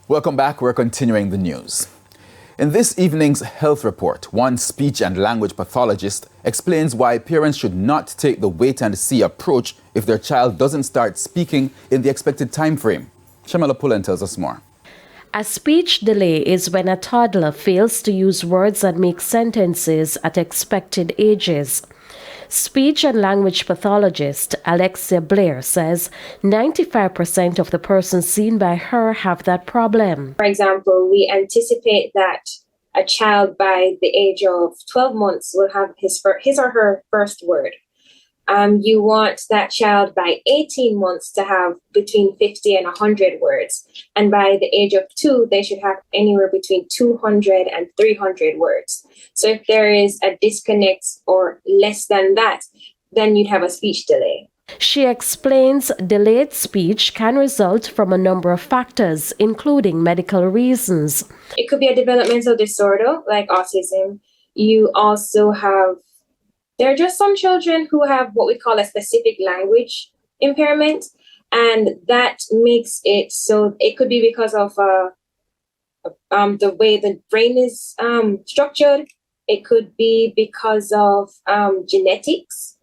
Welcome back. We're continuing the news. In this evening's health report, one speech and language pathologist explains why parents should not take the wait-and-see approach if their child doesn't start speaking in the expected time frame. Shamala Pullen tells us more. A speech delay is when a toddler fails to use words and make sentences at expected ages. Speech and language pathologist Alexia Blair says 95% of the persons seen by her have that problem. For example, we anticipate that a child by the age of 12 months will have his or her first word. You want that child by 18 months to have between 50 and 100 words. And by the age of 2, they should have anywhere between 200 and 300 words. So if there is a disconnect or less than that, then you'd have a speech delay. She explains delayed speech can result from a number of factors, including medical reasons. It could be a developmental disorder like autism. You also have There are just some children who have what we call a specific language impairment, and that makes it so it could be because of the way the brain is structured. It could be because of genetics,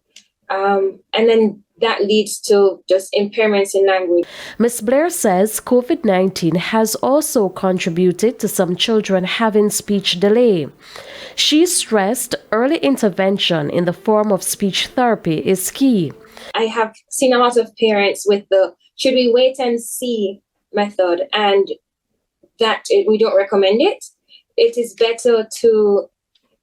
and then that leads to just impairments in language. Ms. Blair says COVID-19 has also contributed to some children having speech delay. She stressed early intervention in the form of speech therapy is key. I have seen a lot of parents with the should we wait and see method, and that we don't recommend it. It is better to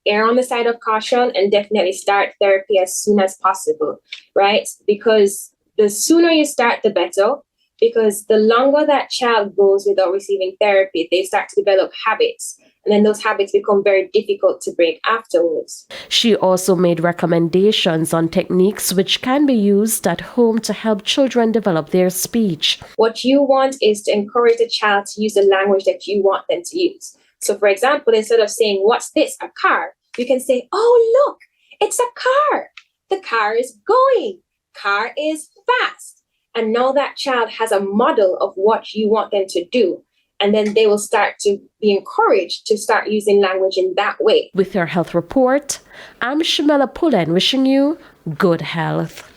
err on the side of caution and definitely start therapy as soon as possible, right? Because the sooner you start, the better. Because the longer that child goes without receiving therapy, they start to develop habits. And then those habits become very difficult to break afterwards. She also made recommendations on techniques which can be used at home to help children develop their speech. What you want is to encourage the child to use the language that you want them to use. So, for example, instead of saying, "What's this? A car?" you can say, "Oh, look, it's a car. The car is going. Car is fast." And now that child has a model of what you want them to do. And then they will start to be encouraged to start using language in that way. With your health report, I'm Shamala Pullen wishing you good health.